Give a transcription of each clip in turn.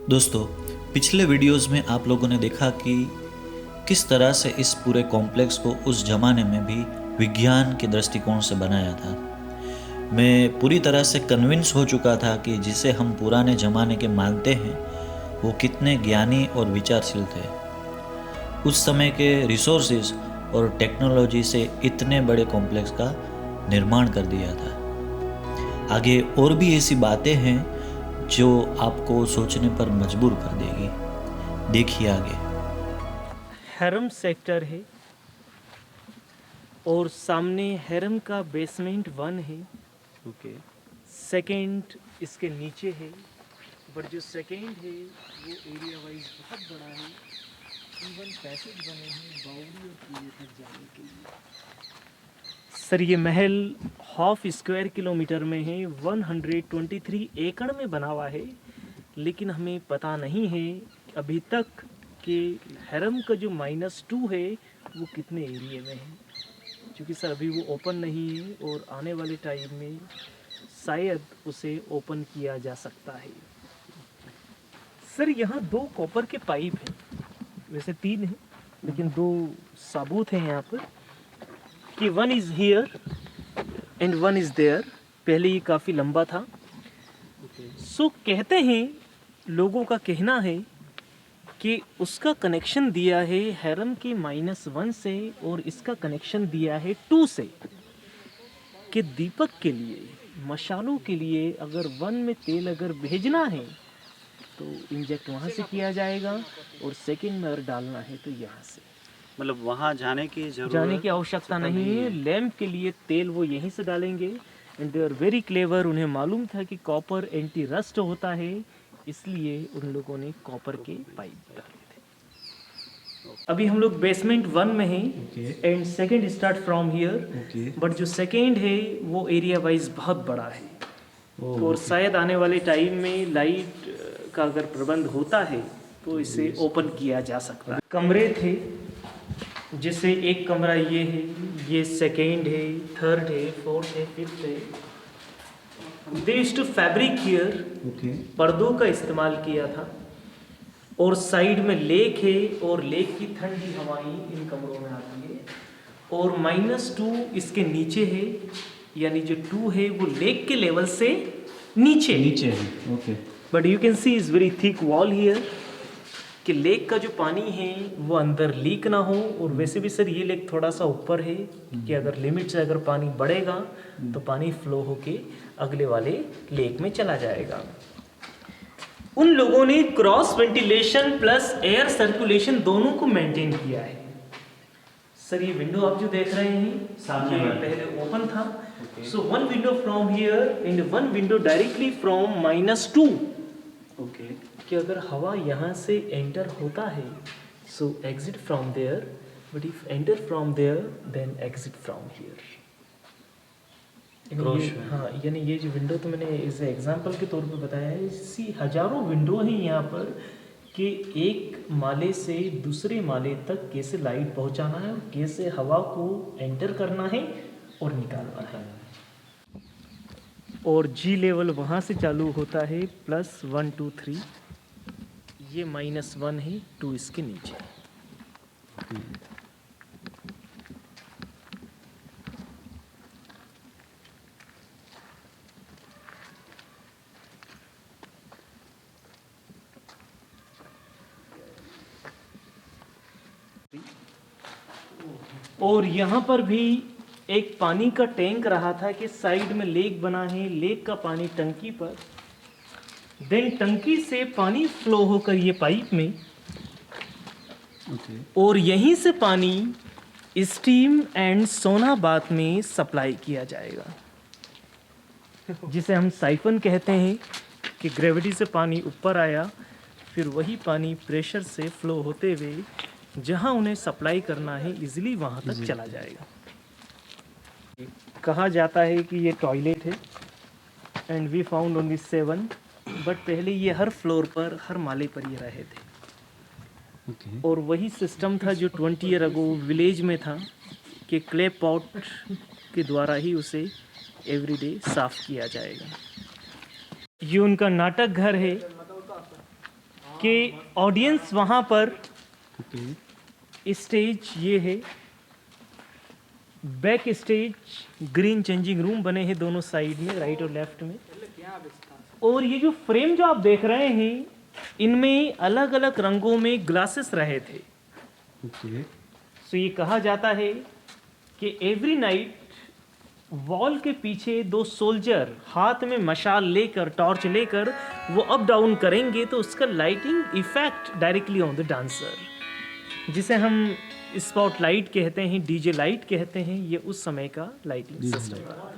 दोस्तों, पिछले वीडियोस में आप लोगों ने देखा कि किस तरह से इस पूरे कॉम्प्लेक्स को उस ज़माने में भी विज्ञान के दृष्टिकोण से बनाया था। मैं पूरी तरह से कन्विंस हो चुका था कि जिसे हम पुराने ज़माने के मानते हैं वो कितने ज्ञानी और विचारशील थे। उस समय के रिसोर्सेज और टेक्नोलॉजी से इतने बड़े कॉम्प्लेक्स का निर्माण कर दिया था। आगे और भी ऐसी बातें हैं जो आपको सोचने पर मजबूर कर देगी। देखिए आगे। हैरम सेक्टर है और सामने हैरम का बेसमेंट 1 है। ओके। सेकंड इसके नीचे है, बट जो सेकंड है वो एरिया वाइज बहुत बड़ा है। इवन पैसेज बने हैं बाउंड्री और किले तक जाने के लिए। सर ये महल हाफ स्क्वायर किलोमीटर में है, 123 एकड़ में बना हुआ है, लेकिन हमें पता नहीं है अभी तक कि हैरम का जो -2 है वो कितने एरिया में है, क्योंकि सर अभी वो ओपन नहीं है और आने वाले टाइम में शायद उसे ओपन किया जा सकता है। सर यहाँ 2 कॉपर के पाइप हैं, वैसे 3 हैं लेकिन 2 साबुत हैं यहाँ पर, कि 1 is here and 1 is there. पहले ये काफ़ी लंबा था। सो कहते हैं, लोगों का कहना है कि उसका कनेक्शन दिया है हैरम के -1 से और इसका कनेक्शन दिया है 2 से, कि दीपक के लिए, मशालों के लिए अगर 1 में तेल अगर भेजना है तो इंजेक्ट वहाँ से किया जाएगा और सेकंड में अगर डालना है तो यहाँ से। मतलब वहाँ जाने की जरूरत जाने की आवश्यकता नहीं है। लैंप के लिए तेल वो यहीं से डालेंगे। And they are very clever. उन्हें मालूम था कि कॉपर एंटी रस्ट होता है, इसलिए उन लोगों ने कॉपर के पाइप डाले थे। अभी हम लोग बेसमेंट 1 में हैं and second start from here. But जो सेकंड है वो एरिया वाइज बहुत बड़ा है और शायद आने वाले टाइम में लाइट का अगर प्रबंध होता है तो इसे ओपन किया जा सकता है। कमरे थे, जैसे एक कमरा ये है, ये सेकेंड है, थर्ड है, फोर्थ है, फिफ्थ है। They used to fabric here, पर्दों का इस्तेमाल किया था। और साइड में लेक है और लेक की ठंडी हवाएं इन कमरों में आती है। और -2 इसके नीचे है, यानी जो 2 है वो लेक के लेवल से नीचे है। Okay. But you can see is very thick wall here, कि लेक का जो पानी है वो अंदर लीक ना हो। और वैसे भी सर ये लेक थोड़ा सा ऊपर है कि अगर लिमिट से अगर पानी बढ़ेगा तो पानी फ्लो होके अगले वाले लेक में चला जाएगा। उन लोगों ने cross ventilation plus air circulation दोनों को मेंटेन किया है। सर ये विंडो आप जो देख रहे हैं सामने पहले ओपन था। So 1 window from here and 1 window directly from -2। Okay. कि अगर हवा यहाँ से एंटर होता है so exit from there, but if enter from there then exit from here. हाँ, यानी ये जो विंडो तो मैंने इस एग्जांपल के तौर पे बताया है। इसी हजारों विंडो हैं यहाँ पर कि एक माले से दूसरे माले तक कैसे लाइट पहुँचाना है और कैसे हवा को एंटर करना है और निकालना है। और जी लेवल वहाँ से चालू होता है +1 2 3, ये -1 है, 2 इसके नीचे। और यहाँ पर भी एक पानी का टैंक रहा था कि साइड में लेक बना है, लेक का पानी टंकी पर, देन टंकी से पानी फ्लो होकर ये पाइप में, और यहीं से पानी स्टीम एंड सोनाबाद में सप्लाई किया जाएगा, जिसे हम साइफन कहते हैं। कि ग्रेविटी से पानी ऊपर आया, फिर वही पानी प्रेशर से फ्लो होते हुए जहां उन्हें सप्लाई करना है इजीली वहां तक चला जाएगा। कहा जाता है कि ये टॉयलेट है and we found only 7, but पहले ये हर फ्लोर पर, हर माले पर ये रहे थे। और वही सिस्टम था जो 20 ईयर अगो विलेज में था कि क्ले पॉट के द्वारा ही उसे एवरीडे साफ किया जाएगा। ये उनका नाटक घर है कि ऑडियंस वहाँ पर, ओके स्टेज ये है, back stage green changing room बने हैं दोनों साइड में, राइट और लेफ्ट में। और ये जो फ्रेम जो आप देख रहे हैं, इनमें अलग अलग रंगों में ग्लासेस रहे थे। ओके सो ये कहा जाता है कि एवरी नाइट वॉल के पीछे दो सोल्जर हाथ में मशाल लेकर, टॉर्च लेकर वो अप डाउन करेंगे तो उसका lighting effect directly on the dancer, जिसे हम स्पॉट लाइट कहते हैं, डीजे लाइट कहते हैं। ये उस समय का लाइटिंग सिस्टम था।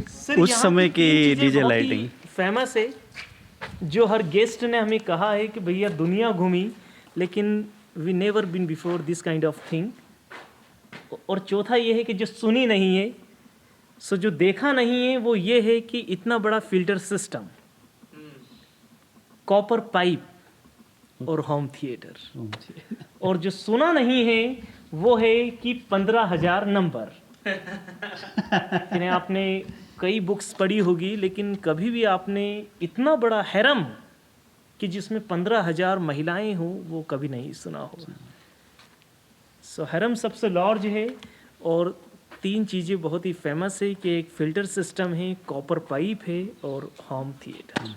सर, उस यहाँ समय की तीन चीज़ें डीजे बहुत ही लाइटिंग। फेमस है, जो हर गेस्ट ने हमें कहा है कि भैया दुनिया घूमी लेकिन we never been before this kind of thing. और चौथा ये है कि जो सुनी नहीं है, सो जो देखा नहीं है, वो ये है कि इतना बड़ा फिल्टर सिस्टम, कॉपर पाइप और होम थिएटर। और जो सुना नहीं है वो है कि 15,000 नंबर। जिन्हें आपने कई बुक्स पढ़ी होगी, लेकिन कभी भी आपने इतना बड़ा हैरम कि जिसमें 15,000 महिलाएं हों, वो कभी नहीं सुना होगा। सो हैरम सबसे लार्ज है। और तीन चीज़ें बहुत ही फेमस है कि एक फिल्टर सिस्टम है, कॉपर पाइप है और होम थिएटर।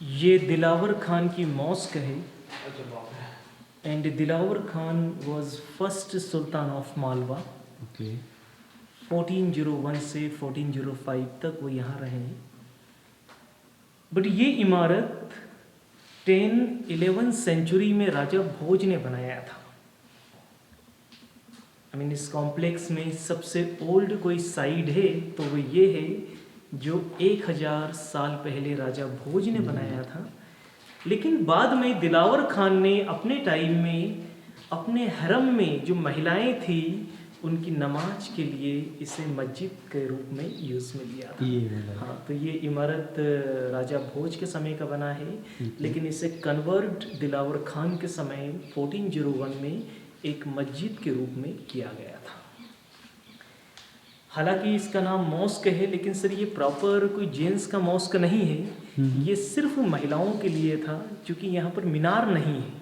ये दिलावर खान की मॉस्क है। And Dilawar Khan was first sultan of Malwa. Okay 1401 से 1405 तक वो यहाँ रहे हैं। बट ये इमारत 10-11 सेंचुरी में राजा भोज ने बनाया था। इस कॉम्प्लेक्स में सबसे ओल्ड कोई साइड है तो वो ये है, जो 1000 साल पहले राजा भोज ने बनाया था। लेकिन बाद में दिलावर खान ने अपने टाइम में अपने हरम में जो महिलाएं थी उनकी नमाज के लिए इसे मस्जिद के रूप में यूज़ में लिया था। हाँ, तो ये इमारत राजा भोज के समय का बना है। लेकिन इसे कन्वर्ट दिलावर खान के समय 1401 में एक मस्जिद के रूप में किया गया था। हालांकि इसका नाम मॉस्क है, लेकिन सर ये प्रॉपर कोई जेंट्स का मॉस्क नहीं है। ये सिर्फ महिलाओं के लिए था, क्योंकि यहाँ पर मीनार नहीं है।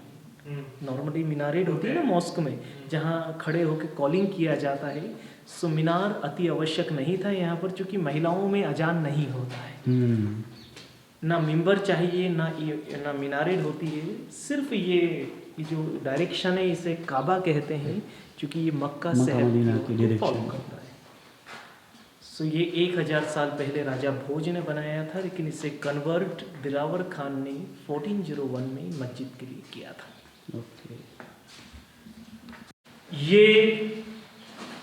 नॉर्मली मीनारेट होती है ना मॉस्क में, जहाँ खड़े होकर कॉलिंग किया जाता है। सो मीनार अति आवश्यक नहीं था यहाँ पर, क्योंकि महिलाओं में अजान नहीं होता है। ना मिंबर चाहिए, ना मीनारेट होती है। सिर्फ ये जो डायरेक्शन है इसे काबा कहते हैं, क्योंकि ये मक्का शहर को फॉलो करता है। सो ये 1000 साल पहले राजा भोज ने बनाया था, लेकिन इसे कन्वर्ट दिलावर खान ने 1401 में मस्जिद के लिए किया था। ओके ये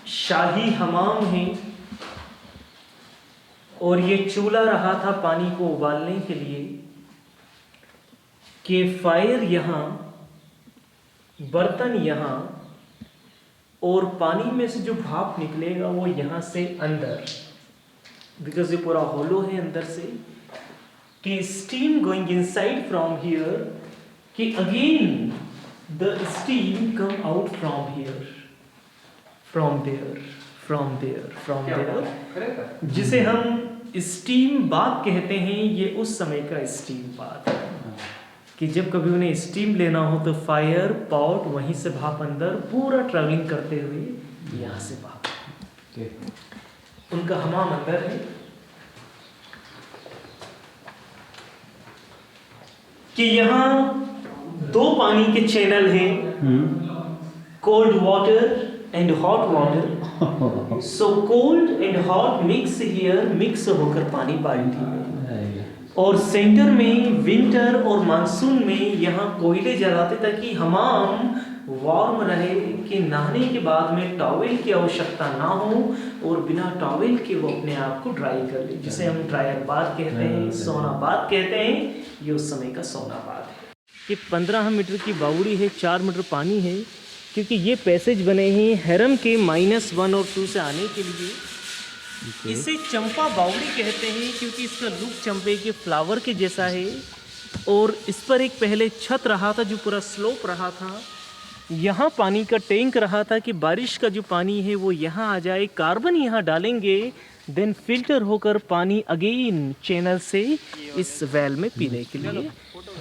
शाही हमाम है और ये चूल्हा रहा था पानी को उबालने के लिए। कि फायर यहाँ, बर्तन यहाँ, और पानी में से जो भाप निकलेगा वो यहाँ से अंदर, बिकॉज ये पूरा होलो है अंदर से। कि steam going inside from here, कि again the steam come out from here, from there, from there, from there, जिसे हम स्टीम बाथ कहते हैं। ये उस समय का स्टीम बाथ है कि जब कभी उन्हें स्टीम लेना हो तो फायर पॉट, वहीं से भाप अंदर, पूरा ट्रैवलिंग करते हुए यहाँ से भाप। उनका हमाम अंदर है। कि यहाँ 2 पानी के चैनल हैं, cold water and hot water. So cold and hot mix here, mix होकर पानी बाल्टी में। और सेंटर में विंटर और मानसून में यहाँ कोयले जलाते ताकि हमाम वार्म रहे, कि नहाने के बाद में टॉवेल की आवश्यकता ना हो और बिना टॉवेल के वो अपने आप को ड्राई कर ले, जिसे हम ड्रायर बाथ कहते हैं, सोना बाथ कहते हैं। ये उस समय का सोना बाथ है। कि 15 मीटर की बावड़ी है, 4 मीटर पानी है, क्योंकि ये पैसेज बने हैं हैरम के -1 और 2 से आने के लिए। इसे चंपा बावड़ी कहते हैं क्योंकि इसका लुक चंपे के फ्लावर के जैसा है। और इस पर एक पहले छत रहा था जो पूरा स्लोप रहा था। यहाँ पानी का टैंक रहा था कि बारिश का जो पानी है वो यहाँ आ जाए। कार्बन यहाँ डालेंगे देन फिल्टर होकर पानी अगेन चैनल से इस वेल में पीने के लिए,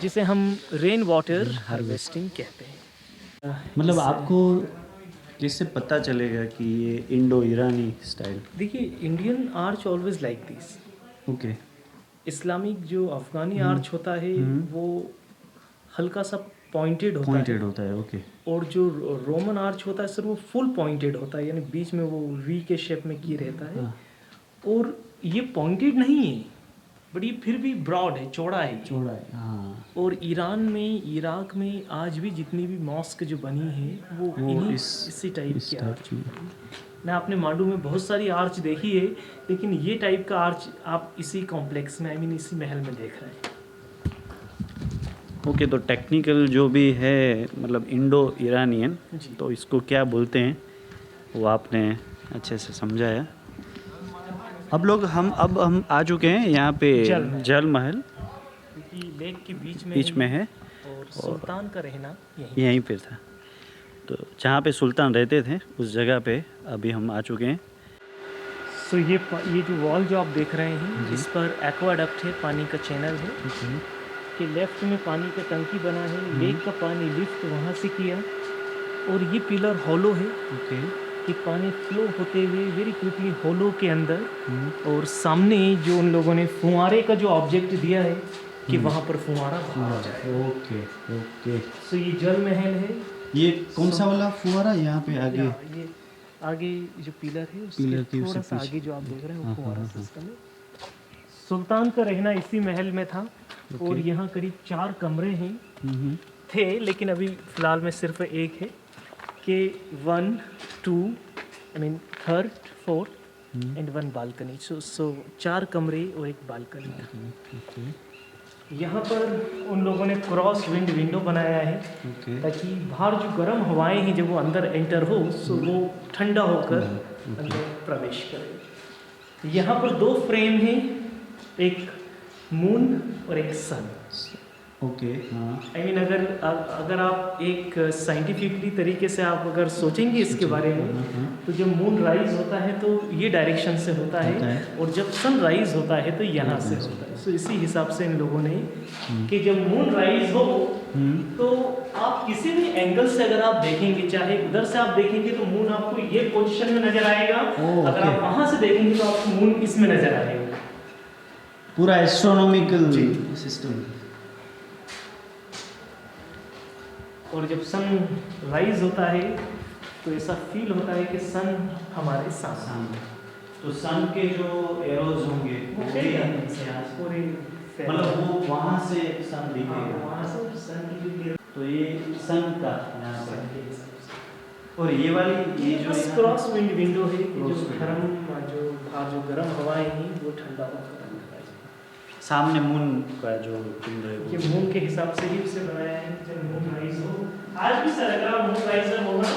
जिसे हम रेन वाटर हार्वेस्टिंग कहते हैं। मतलब आपको कैसे पता चलेगा कि ये इंडो ईरानी स्टाइल? देखिए, Indian arch always like this. Okay. Islamic जो अफगानी आर्च होता है वो हल्का सा पॉइंटेड होता पॉइंटेड है, होता है। ओके। और जो रोमन आर्च होता है सर वो फुल पॉइंटेड होता है, यानी बीच में वो वी के शेप में किए रहता है। हाँ। और ये पॉइंटेड नहीं है, बट ये फिर भी ब्रॉड है, चौड़ा है। चौड़ा है, हाँ। और ईरान में, इराक में आज भी जितनी भी मॉस्क जो बनी है वो इन्हीं इसी टाइप की आर्च में। ना। आपने मांडू में बहुत सारी आर्च देखी है, लेकिन ये टाइप का आर्च आप इसी कॉम्प्लेक्स में, आई मीन इसी महल में देख रहे हैं। ओके, तो टेक्निकल जो भी है मतलब इंडो ईरानियन, जी। तो इसको क्या बोलते हैं वो आपने अच्छे से समझाया। अब हम आ चुके हैं यहाँ पे जल महल, क्योंकि लेक के बीच में है और सुल्तान का रहना यहीं पे था। तो जहाँ पे सुल्तान रहते थे उस जगह पे अभी हम आ चुके हैं। सो ये जो वॉल जो आप देख रहे हैं, इस पर एक्वाडक्ट है, पानी का चैनल है। कि लेफ्ट में पानी का टंकी बना है, लेक का पानी लिफ्ट वहाँ से किया, और ये पिलर हॉलो है। ओके। कि पानी फ्लो होते हुए वेरी क्विकली होलो के अंदर, और सामने जो उन लोगों ने फुहारे का जो ऑब्जेक्ट दिया है कि वहाँ पर फुहारा बहा जाए। Okay okay. सो ये जल महल है। ये कौन सा वाला फुहारा यहाँ पे आगे? ये आगे जो पिलर है पिलर उसके की थोड़ा उससे सा आगे जो आप देख रहे हैं वो फुहारा सिस्टम है। सुल्तान का रहना इसी महल में था, और यहाँ करीब 4 कमरे हैं थे, लेकिन अभी फ़िलहाल में सिर्फ एक है कि 1 2 I mean 3rd 4th and 1 balcony. So 4 कमरे और एक बालकनी था। यहाँ पर उन लोगों ने क्रॉस विंडो बनाया है, ताकि बाहर जो गर्म हवाएं हैं जब वो अंदर एंटर हो सो वो ठंडा होकर अंदर प्रवेश करे। यहाँ पर 2 फ्रेम हैं, एक मून और एक सन। ओके। हाँ। आई मीन अगर आप एक साइंटिफिकली तरीके से आप अगर सोचेंगे इसके बारे में, तो जब मून राइज होता है तो ये डायरेक्शन से होता है, और जब सन राइज होता है तो यहाँ से होता है। सो इसी हिसाब से इन लोगों ने कि जब मून राइज हो तो आप किसी भी एंगल से अगर आप देखेंगे, चाहे उधर से आप देखेंगे तो मून आपको ये पोजीशन में नजर आएगा, अगर आप वहाँ से देखेंगे तो आपको मून इसमें नजर आएगा। पूरा एस्ट्रोनॉमिकल सिस्टम। और जब सन राइज होता है तो ऐसा फील होता है कि सन हमारे सामने। तो सन के जो एरोज होंगे पूरे मतलब वो वहाँ से सन दिखेगा। वहाँ से सन की तो ये सन का यहाँ पे, और ये वाली ये जो क्रॉस विंडो है कि जो जो गर्म हवाएं हैं वो ठंडा होकर सामने मून का जो पिंड है ये मून के हिसाब से ही उसे बनाया है। जब मून राइज हो, आज भी सर अगर आप मून राइजर होगा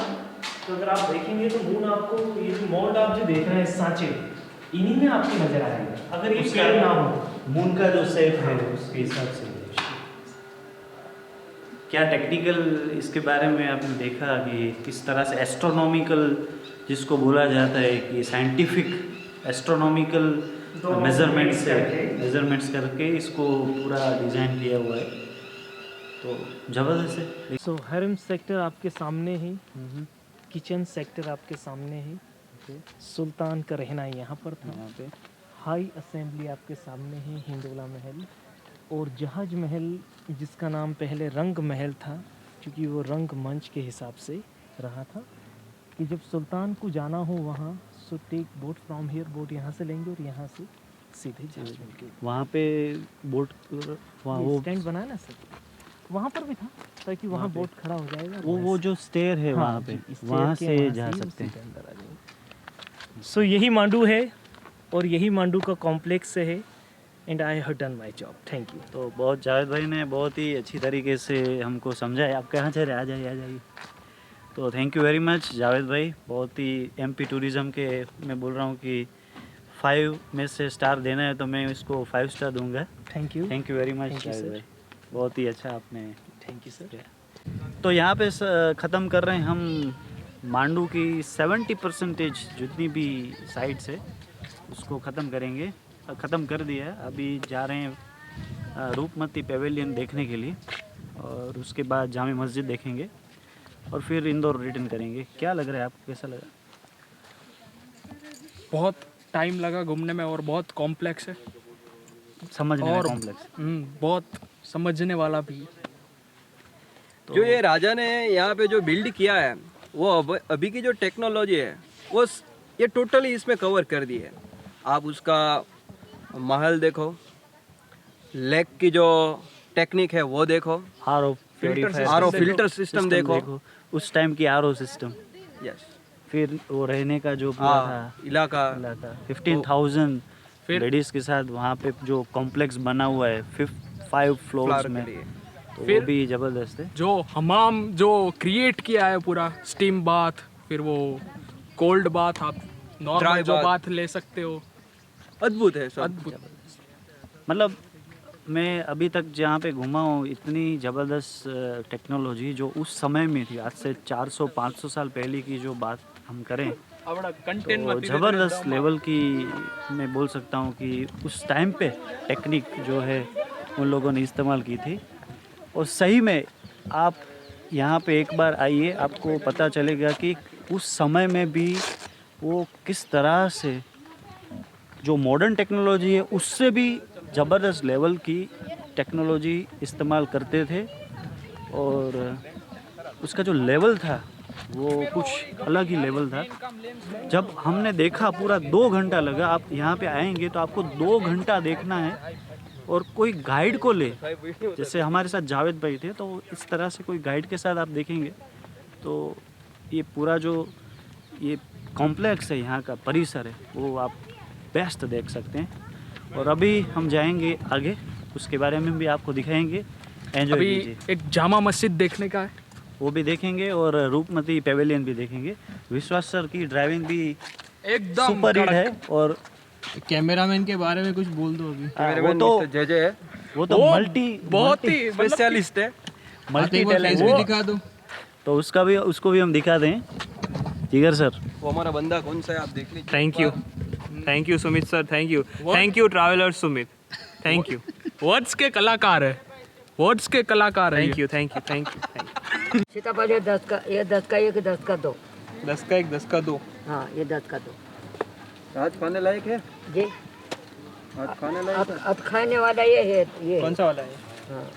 तो अगर आप देखेंगे तो मून आपको, ये जो मोल्ड आप जो देख रहे हैं सांचे, इन्हीं में आपको नजर आएगा अगर ये पेड़ ना हो। मून का जो शेप है उसके हिसाब से। क्या टेक्निकल इसके बारे में आपने देखा कि किस तरह से एस्ट्रोनॉमिकल जिसको बोला जाता है कि साइंटिफिक एस्ट्रोनॉमिकल मेजरमेंट्स करके इसको पूरा डिज़ाइन किया हुआ है, तो ज़बरदस्त है। सो हरम सेक्टर आपके सामने है, किचन सेक्टर आपके सामने है, सुल्तान का रहना यहाँ पर था। यहाँ पे हाई असेंबली आपके सामने है, हिंदोला महल, और जहाज महल जिसका नाम पहले रंग महल था, क्योंकि वो रंग मंच के हिसाब से रहा था कि जब सुल्तान को जाना हो वहाँ, so take boat from here, boat यहाँ से लेंगे और यहाँ से सीधे जहाज महल के वहाँ पे बोट वहाँ वो स्टैंड बना है ना सर, वहाँ पर भी था ताकि वहाँ बोट खड़ा हो जाएगा। वो जो स्टेयर है वहाँ पे, वहाँ से जा सकते हैं। अंदर आ जाएंगे। सो यही मांडू है और यही मांडू का कॉम्प्लेक्स है, and I have done my job. Thank you. तो बहुत जावेद भाई ने बहुत ही अच्छी तरीके से हमको समझाया। आप कहाँ चल रहे, आ जाइए। तो thank you very much Javed भाई, बहुत ही एमपी टूरिज़्म के मैं बोल रहा हूँ कि 5 में से स्टार देना है तो मैं इसको 5 स्टार दूंगा। Thank you very much Javed भाई, बहुत ही अच्छा आपने। Thank you sir. तो यहाँ पे ख़त्म कर रहे हैं हम मांडू की 70% जितनी भी साइट्स है उसको ख़त्म करेंगे, ख़त्म कर दिया है। अभी जा रहे हैं रूपमती पेवेलियन देखने के लिए और उसके बाद जामे मस्जिद देखेंगे और फिर इंदौर रिटर्न करेंगे। क्या लग रहा है आपको, कैसा लगा? बहुत टाइम लगा घूमने में और बहुत कॉम्प्लेक्स है समझने में और कॉम्प्लेक्स। बहुत समझने वाला भी। जो ये राजा ने यहाँ पे जो बिल्ड किया है वो अभी की जो टेक्नोलॉजी है वो ये टोटली इसमें कवर कर दी है। आप उसका महल देखो, लेक की जो टेक्निक है वो देखो, आरओ फिल्टर सिस्टम देखो, उस टाइम की आरओ सिस्टम, यस, फिर वो रहने का जो पूरा था इलाका 15,000 फिर- लेडीज के साथ वहाँ पे जो कॉम्प्लेक्स बना हुआ है 5 फ्लोर्स में, के लिए। तो वो फिर- भी जबरदस्त है। जो हमाम जो क्रिएट किया है पूरा, स्टीम बाथ, फिर वो कोल्ड बाथ, आप नॉर्मल Dry जो bath। बाथ ले सकते हो, अद्भुत है सब। अद्भुत। मतलब मैं अभी तक जहाँ पे घूमा हूँ इतनी ज़बरदस्त टेक्नोलॉजी जो उस समय में थी, आज से 400-500 साल पहले की जो बात हम करें तो ज़बरदस्त लेवल की मैं बोल सकता हूँ कि उस टाइम पे टेक्निक जो है उन लोगों ने इस्तेमाल की थी। और सही में आप यहाँ पे एक बार आइए, आपको पता चलेगा कि उस समय में भी वो किस तरह से जो मॉडर्न टेक्नोलॉजी है उससे भी ज़बरदस्त लेवल की टेक्नोलॉजी इस्तेमाल करते थे। और उसका जो लेवल था वो कुछ अलग ही लेवल था। जब हमने देखा पूरा 2 घंटा लगा। आप यहाँ पे आएंगे तो आपको 2 घंटा देखना है और कोई गाइड को ले, जैसे हमारे साथ जावेद भाई थे, तो इस तरह से कोई गाइड के साथ आप देखेंगे तो ये पूरा जो ये कॉम्प्लेक्स है, यहाँ का परिसर है, वो आप बेस्ट देख सकते हैं। और अभी हम जाएंगे आगे, उसके बारे में भी आपको दिखाएंगे। एंजॉय अभी कीजिए, एक जामा मस्जिद देखने का है, वो भी देखेंगे और रूपमती पेवेलियन भी देखेंगे। विश्वास सर की ड्राइविंग भी एकदम सुपर हिट कड़क। है। और कैमरामैन के बारे में कुछ बोल दो अभी। वो तो जजे है, वो तो वो मल्टी बहुत ही मतलब स्पेशलिस्ट है। मल्टी एक बार फेस भी टैलेंट, दिखा दो। तो उसको भी हम दिखा दें। जिगर सर, वो हमारा बंदा कौन सा है आप देख लीजिए। Thank you Sumit sir, thank you traveller Sumit, thank you. Words के कलाकार है, वर्ड्स के कलाकार है। Thank you. सीताफल ये 10 का, ये 10 का एक, 10 का 2। 10 का 1, 10 का 2। हाँ, ये 10 का 2 आज खाने लायक है, जी। आज खाने लायक है। अब खाने वाला ये है, ये कौन सा वाला है? हाँ।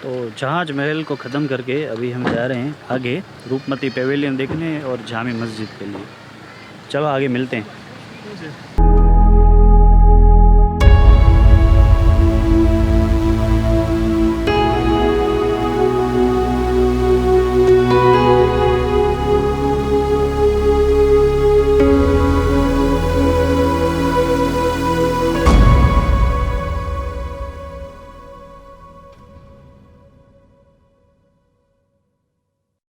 तो जहाज महल को ख़त्म करके अभी हम जा रहे हैं आगे रूपमती पेवेलियन देखने और जामे मस्जिद के लिए। चलो आगे मिलते हैं।